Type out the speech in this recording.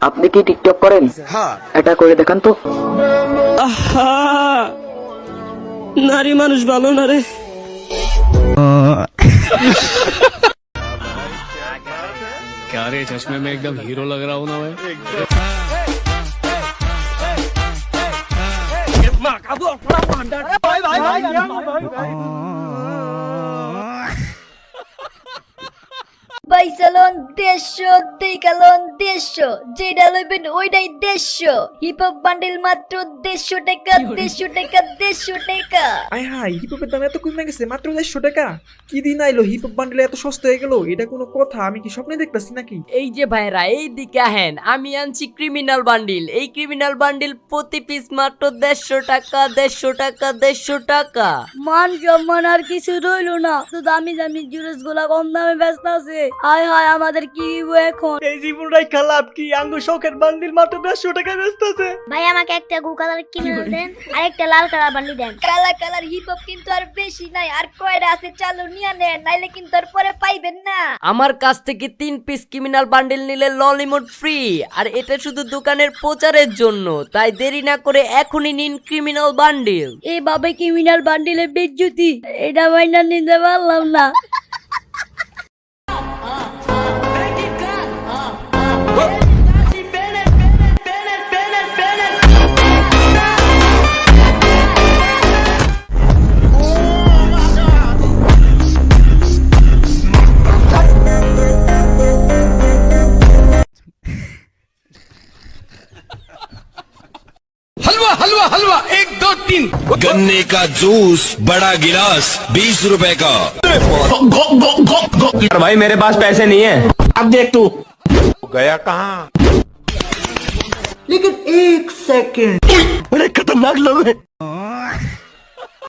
আপনি কি টিকটক করেন? হ্যাঁ। এটা করে দেখান তো। নারী মানুষ ভালো না রে। क्या रे चश्मे में एकदम हीरो लग रहा हूँ ना मैं। বাইসালন দেড়শো দেখালন দেড়শো, যেটা লইবেন ওইটাই দেড়শো। হিপ হপ বান্ডিল মাত্র 150 টাকা, 150 টাকা, 150 টাকা। আয় হাই, হিপহপের দাম এত কমে গেছে, মাত্র 150 টাকা। কি দিন আইলো হিপহপ বান্ডেল এত সস্তা হয়ে গেল? এটা কোনো কথা? আমি কি স্বপ্নে দেখতাছি নাকি? এই যে ভাইরা এই দিকে আহেন, আমি আনছি ক্রিমিনাল বান্ডিল। এই ক্রিমিনাল বান্ডিল প্রতি পিস মাত্র 150 টাকা, 150 টাকা, 150 টাকা। মান সম্মান আর কিছু রইলো না, তো দামি দামি জুস গুলা কম দামে ব্যস্ত আছে। হায় হায়, আমাদের কি হইব এখন? এই জীবনটাই খারাপ, কি আঙ্গু শখের বান্ডিল মাত্র 150 টাকা ব্যস্ত আছে। ভাই আমাকে একটা গু কালার কিনে দেন আর একটা লাল কালার বান্ডিল দেন। কালা কালার হিপ হপ কিন্তু আর বেশি নাই, আর কয়টা আছে চালু নিয়ে নেন, নাইলে কিন্তু আর পরে পাইবেন না। আমার কাছ থেকে 3 পিস ক্রিমিনাল বান্ডিল নিলে ললিমোড ফ্রি, আর এটা শুধু দোকানের প্রচারের জন্য। তাই দেরি না করে এখনই নিন ক্রিমিনাল বান্ডিল। এইভাবে ক্রিমিনাল বান্ডিলে বেজ্জুতি, এটা মাইনা নিতে পারলাম না। हलवा हलवा हलवा 1 2 3। गन्ने का जूस बड़ा गिलास 20 रुपए का। भाई मेरे पास पैसे नहीं है। अब देख तू गया कहाँ? लेकिन 1 सेकंड, बड़े खतरनाक लोग हैं।